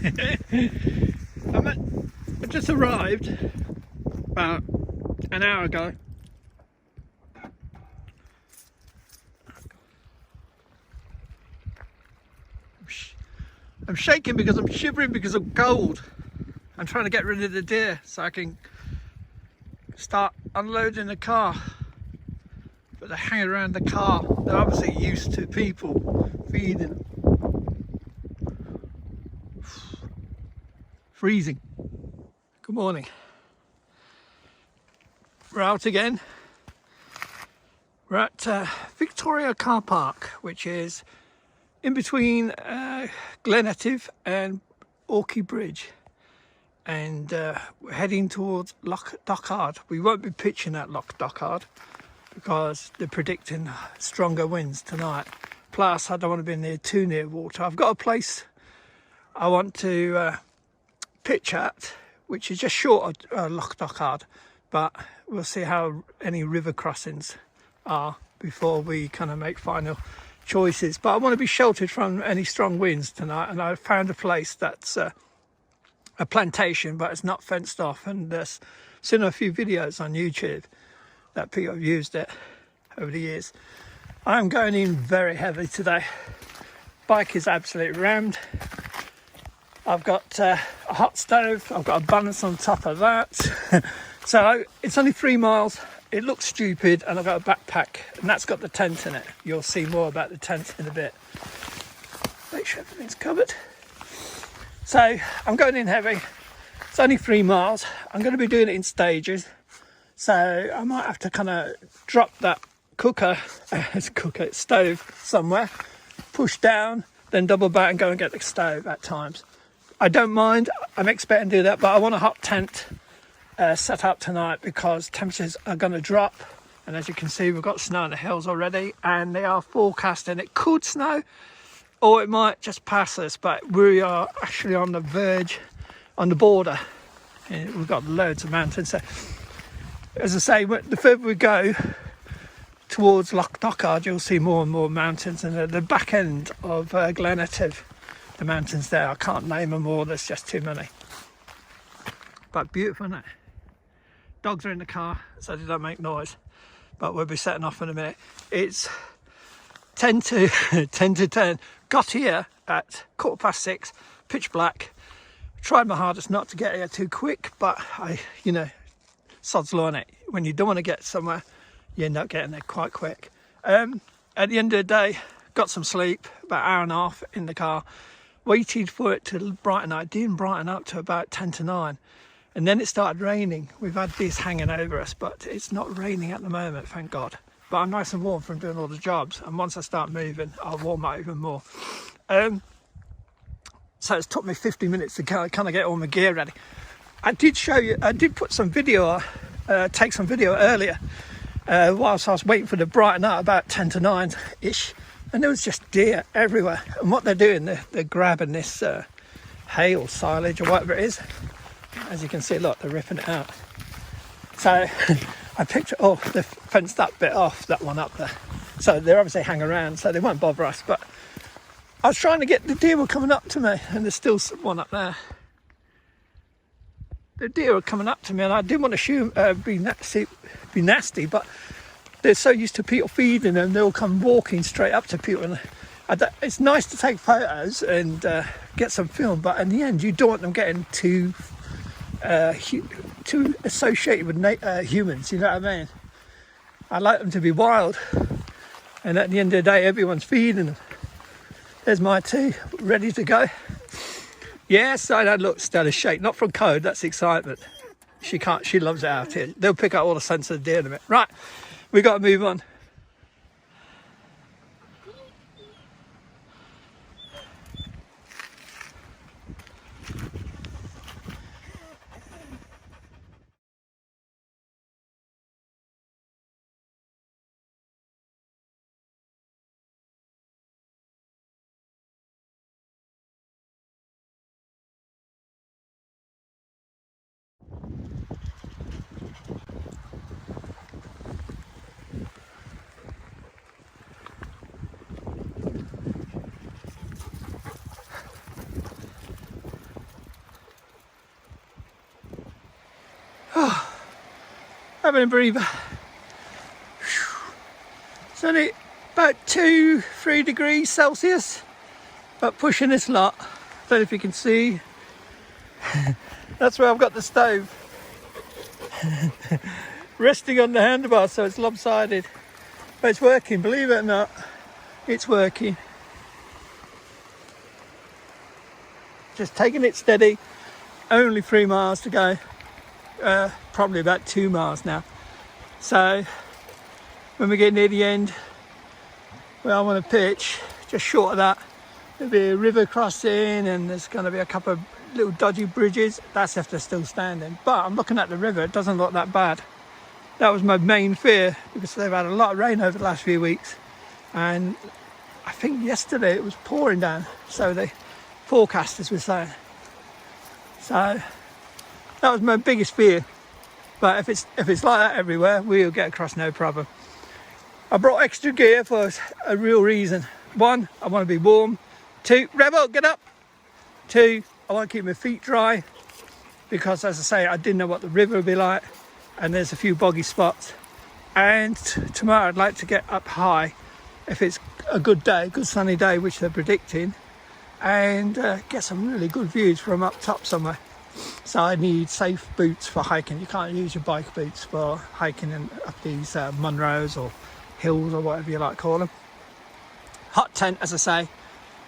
I just arrived about an hour ago. I'm shaking because I'm shivering because I'm cold. I'm trying to get rid of the deer so I can start unloading the car. But they're hanging around the car. They're obviously used to people feeding them. Freezing. Good morning. We're out again. We're at Victoria Car Park, which is in between Glenetiv and Orchy Bridge. And we're heading towards Loch Dochard. We won't be pitching at Loch Dochard because they're predicting stronger winds tonight. Plus, I don't want to be too near water. I've got a place I want to pitch at, which is just short of Loch Dochard, but we'll see how any river crossings are before we kind of make final choices. But I want to be sheltered from any strong winds tonight, and I found a place that's a plantation, but it's not fenced off, and there's seen a few videos on YouTube that people have used it over the years. I'm going in very heavy today. Bike is absolutely rammed. I've got a hot stove, I've got a balance on top of that. So it's only 3 miles. It looks stupid, and I've got a backpack, and that's got the tent in it. You'll see more about the tent in a bit. Make sure everything's covered. So I'm going in heavy. It's only 3 miles. I'm going to be doing it in stages. So I might have to kind of drop that stove somewhere, push down, then double back and go and get the stove at times. I don't mind. I'm expecting to do that, but I want a hot tent set up tonight because temperatures are going to drop. And as you can see, we've got snow on the hills already, and they are forecasting it could snow or it might just pass us, but we are actually on the verge, on the border, and we've got loads of mountains. So as I say, the further we go towards Loch Dochard, you'll see more and more mountains, and at the back end of Glenetiv, the mountains there, I can't name them all, there's just too many. But beautiful, isn't it? Dogs are in the car, so they don't make noise, but we'll be setting off in a minute. It's 10 to 10. Got here at 6:15, pitch black. Tried my hardest not to get here too quick, but sod's law on it. When you don't want to get somewhere, you end up getting there quite quick. At the end of the day, got some sleep, about an hour and a half in the car. Waited for it to brighten up. It didn't brighten up to about 10 to 9. And then it started raining. We've had this hanging over us, but it's not raining at the moment, thank God. But I'm nice and warm from doing all the jobs. And once I start moving, I'll warm up even more. So it's took me 50 minutes to kind of get all my gear ready. I did put some video, take some video earlier, whilst I was waiting for the brighten up about 10 to 9-ish. And there was just deer everywhere. And what they're doing, they're grabbing this hail silage or whatever it is. As you can see, look, they're ripping it out. So I picked it, they fenced that bit off, that one up there. So they're obviously hanging around, so they won't bother us. But I was trying to get, the deer were coming up to me, and there's still one up there. The deer were coming up to me, and I didn't want to shoot, be nasty, but they're so used to people feeding them, they'll come walking straight up to people. And it's nice to take photos and get some film, but in the end, you don't want them getting too associated with humans, you know what I mean? I like them to be wild, and at the end of the day, everyone's feeding them. There's my tea, ready to go. Yes, I don't look Stella's shake, not from code, that's excitement. She loves it out here. They'll pick up all the sense of the deer in a minute. Right, we got to move on. having a breather. It's only about 2-3 degrees Celsius, but pushing this lot. I don't know if you can see. That's where I've got the stove. Resting on the handlebar, so it's lopsided. But it's working, believe it or not. It's working. Just taking it steady. Only 3 miles to go. Probably about 2 miles now. So when we get near the end, where I want to pitch, just short of that, there'll be a river crossing, and there's going to be a couple of little dodgy bridges. That's if they're still standing. But I'm looking at the river, it doesn't look that bad. That was my main fear, because they've had a lot of rain over the last few weeks, and I think yesterday it was pouring down, so the forecasters were saying. So that was my biggest fear. But if it's like that everywhere, we'll get across no problem. I brought extra gear for a real reason. 1, I want to be warm. 2, Rebel, get up. 2, I want to keep my feet dry, because as I say, I didn't know what the river would be like, and there's a few boggy spots. And tomorrow I'd like to get up high, if it's a good day, good sunny day, which they're predicting, and get some really good views from up top somewhere. So I need safe boots for hiking. You can't use your bike boots for hiking up these Munros or hills or whatever you like to call them. Hot tent, as I say,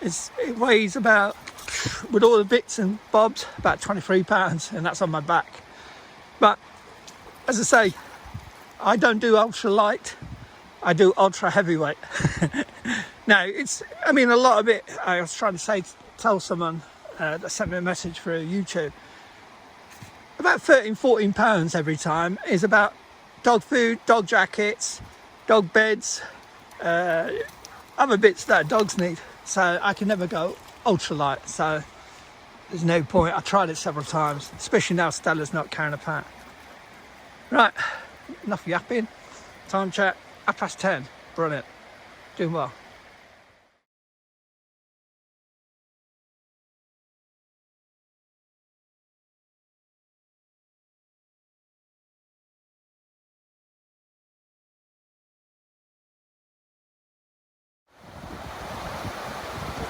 it weighs about, with all the bits and bobs, about 23 pounds, and that's on my back. But as I say, I don't do ultra light, I do ultra heavyweight. Now, a lot of it, I was trying to tell someone that sent me a message through YouTube, about 13-14 pounds every time is about dog food, dog jackets, dog beds, other bits that dogs need. So I can never go ultralight, so there's no point. I tried it several times, especially now Stella's not carrying a pack. Right, enough yapping. Time check, 10:30. Brilliant, doing well.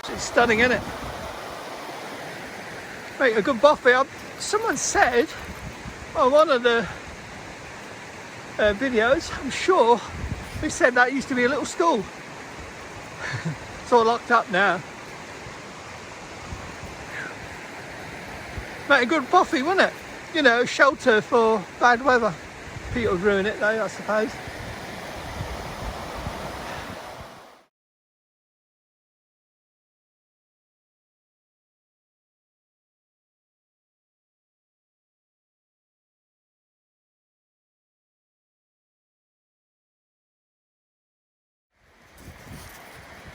It's stunning, isn't it? Make a good buffet. Someone said on one of the videos, I'm sure they said that used to be a little school. It's all locked up now. Make a good buffet, wouldn't it? You know, shelter for bad weather. People would ruin it though, I suppose.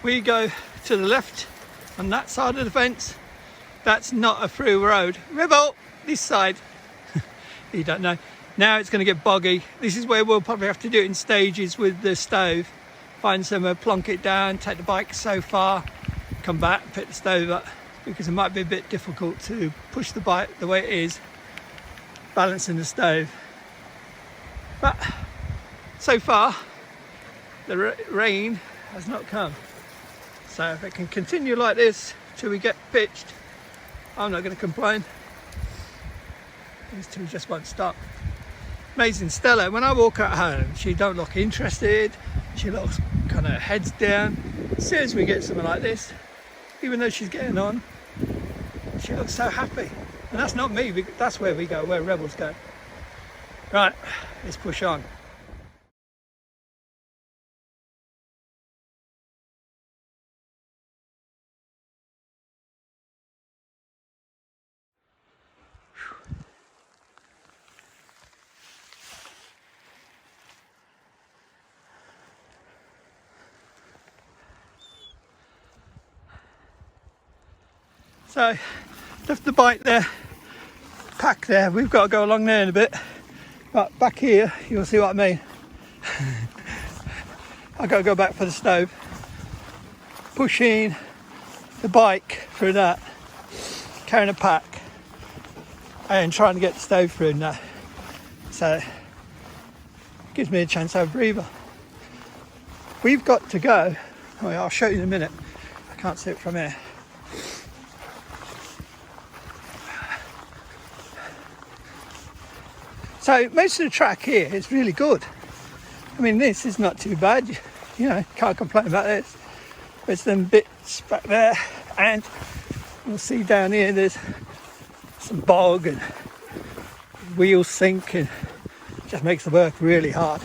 We go to the left on that side of the fence. That's not a through road. Rebel, this side. You don't know. Now it's going to get boggy. This is where we'll probably have to do it in stages with the stove. Find somewhere, plonk it down, take the bike so far, come back, pick the stove up, because it might be a bit difficult to push the bike the way it is, balancing the stove. But so far, the rain has not come. So if it can continue like this till we get pitched, I'm not going to complain. These two just won't stop. Amazing. Stella, when I walk at home, she don't look interested. She looks kind of heads down. As soon as we get something like this, even though she's getting on, she looks so happy. And that's not me, that's where we go, where rebels go. Right, let's push on. So, left the bike there, pack there. We've got to go along there in a bit. But back here, you'll see what I mean. I've got to go back for the stove. Pushing the bike through that, carrying a pack, and trying to get the stove through now. So, gives me a chance to have a breather. We've got to go, well, I'll show you in a minute, I can't see it from here. So most of the track here is really good. I mean, this is not too bad, you know, can't complain about this. There's some bits back there, and you'll see down here there's some bog and wheels sink, and it just makes the work really hard.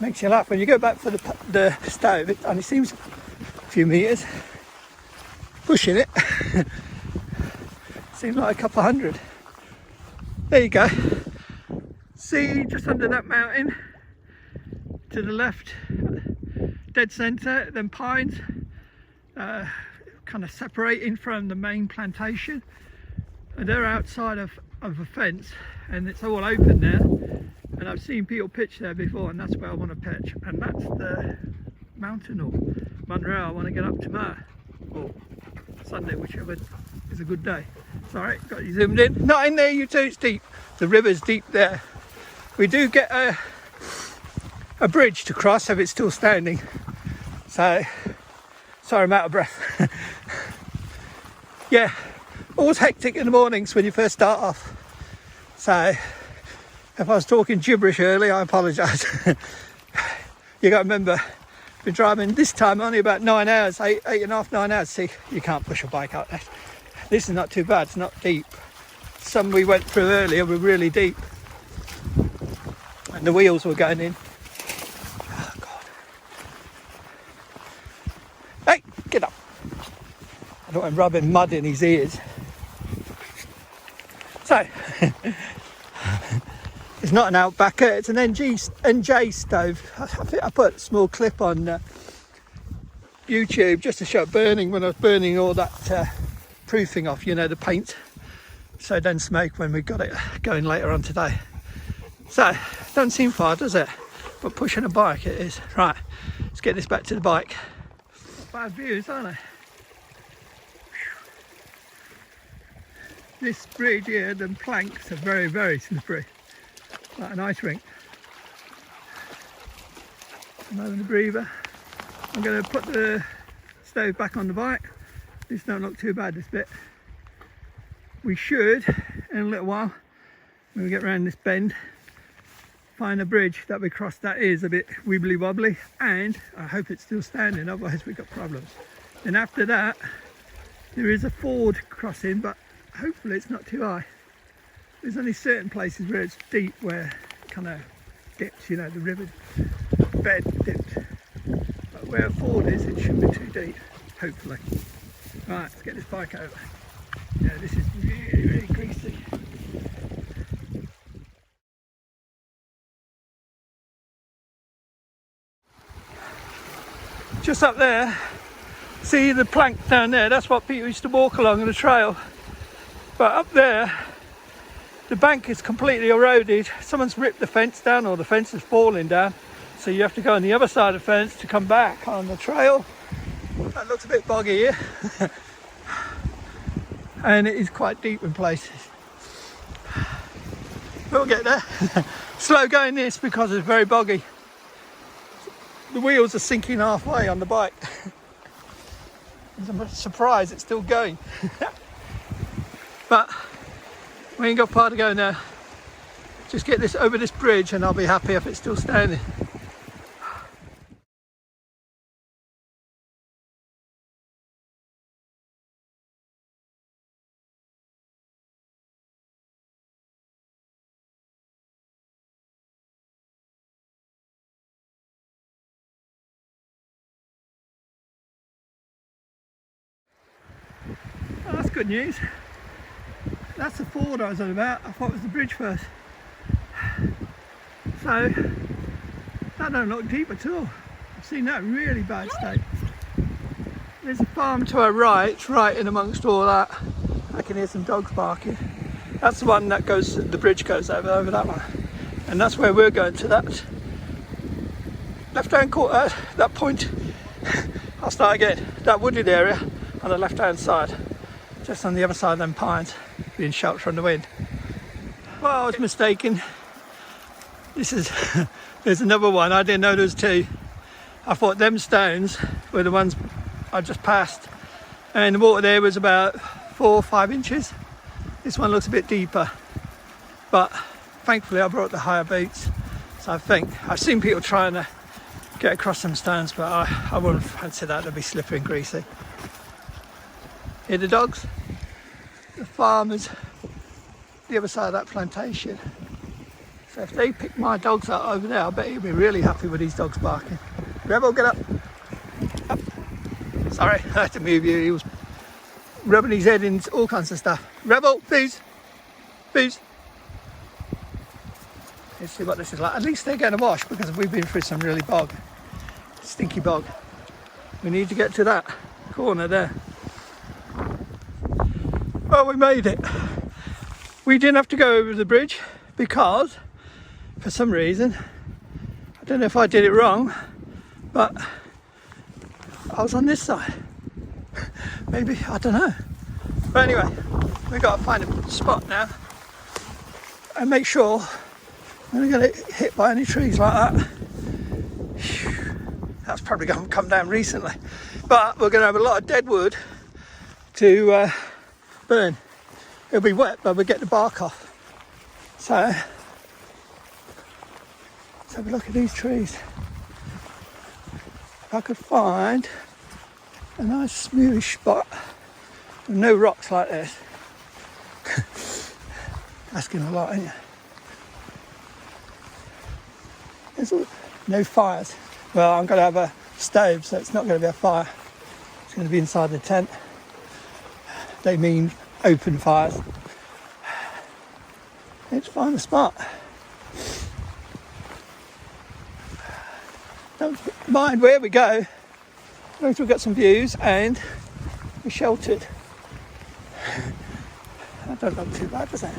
Makes you laugh when you go back for the stove. It only seems a few meters. Pushing it seems like a couple of hundred. There you go. See, just under that mountain to the left, dead centre, then pines, kind of separating from the main plantation. And they're outside of a fence, and it's all open there. And I've seen people pitch there before, and that's where I want to pitch. And that's the mountain or Monroe I want to get up tomorrow, or Sunday, whichever is a good day. Sorry, got you zoomed in. Not in there, you two, it's deep. The river's deep there. We do get a bridge to cross if it's still standing. So, sorry, I'm out of breath. Yeah, always hectic in the mornings when you first start off. So, if I was talking gibberish early, I apologise. You got to remember, been driving this time only about 9 hours, eight and a half, 9 hours. See, you can't push a bike out there. This is not too bad, it's not deep. Some we went through earlier were really deep. And the wheels were going in. Oh God. Hey, get up. I don't want him rubbing mud in his ears. So, it's not an Outbacker, it's an NJ stove. I think I put a small clip on YouTube just to show it burning when I was burning all that proofing off, you know, the paint. So it doesn't smoke when we got it going later on today. So, doesn't seem far, does it? But pushing a bike it is. Right, let's get this back to the bike. Bad views, aren't they? This bridge here, the planks are very, very slippery. Like an ice rink. I'm having a breather. I'm going to put the stove back on the bike. This don't look too bad, this bit. We should, in a little while, when we get around this bend, find a bridge that we cross that is a bit wibbly wobbly, and I hope it's still standing, otherwise we've got problems. And after that, there is a ford crossing, but hopefully it's not too high. There's only certain places where it's deep, where it kind of dips, you know, the river bed dips. But where a ford is, it shouldn't be too deep, hopefully. Right, let's get this bike over. Yeah, this is really, really greasy. Just up there, see the plank down there, that's what people used to walk along on the trail. But up there, the bank is completely eroded. Someone's ripped the fence down, or the fence is falling down. So you have to go on the other side of the fence to come back on the trail. That looks a bit boggy here. And it is quite deep in places. We'll get there. Slow going this because it's very boggy. The wheels are sinking halfway on the bike. I'm surprised it's still going. But we ain't got far to go now. Just get this over this bridge and I'll be happy if it's still standing. Oh, that's good news. That's the ford I was on about. I thought it was the bridge first. So, that don't look deep at all. I've seen that in really bad state. There's a farm to our right in amongst all that. I can hear some dogs barking. That's the one that goes, the bridge goes over that one. And that's where we're going to, that left-hand corner, that point. I'll start again. That wooded area on the left-hand side. Just on the other side of them pines, being sheltered from the wind. Well, I was mistaken. This is, there's another one. I didn't know there was two. I thought them stones were the ones I just passed. And the water there was about 4 or 5 inches. This one looks a bit deeper. But thankfully I brought the higher boots. So I think, I've seen people trying to get across some stones, but I wouldn't fancy that. They'd be slippery and greasy. Hear the dogs? The farmers, the other side of that plantation. So if they pick my dogs up over there, I bet he'll be really happy with these dogs barking. Rebel, get up. Up. Sorry, I had to move you. He was rubbing his head in all kinds of stuff. Rebel, please. Please. Let's see what this is like. At least they're getting a wash, because we've been through some really stinky bog. We need to get to that corner there. Well, we made it. We didn't have to go over the bridge because, for some reason, I don't know if I did it wrong, but I was on this side. Maybe, I don't know. But anyway, we've got to find a spot now and make sure we're not going to get hit by any trees like that. That's probably going to come down recently. But we're going to have a lot of dead wood to burn. It'll be wet, but we'll get the bark off. So, let's have a look at these trees. If I could find a nice smooth spot with no rocks like this. Asking a lot, ain't you? There's no fires. Well, I'm going to have a stove, so it's not going to be a fire. It's going to be inside the tent. They mean open fires. Let's find a spot. Don't mind where we go, as long as we've got some views and we're sheltered. That don't look too bad, does it?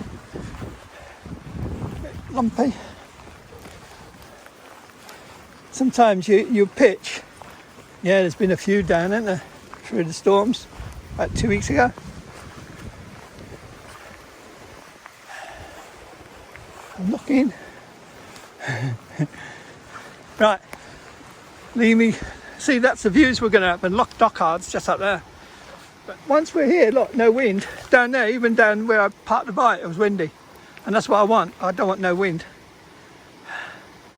A bit lumpy. Sometimes you pitch. Yeah, there's been a few down, isn't there, through the storms, about 2 weeks ago. I'm looking. Right, leave me. See, that's the views we're going to have, and Loch Dochard's just up there. But once we're here, look, no wind. Down there, even down where I parked the bike, it was windy. And that's what I want. I don't want no wind.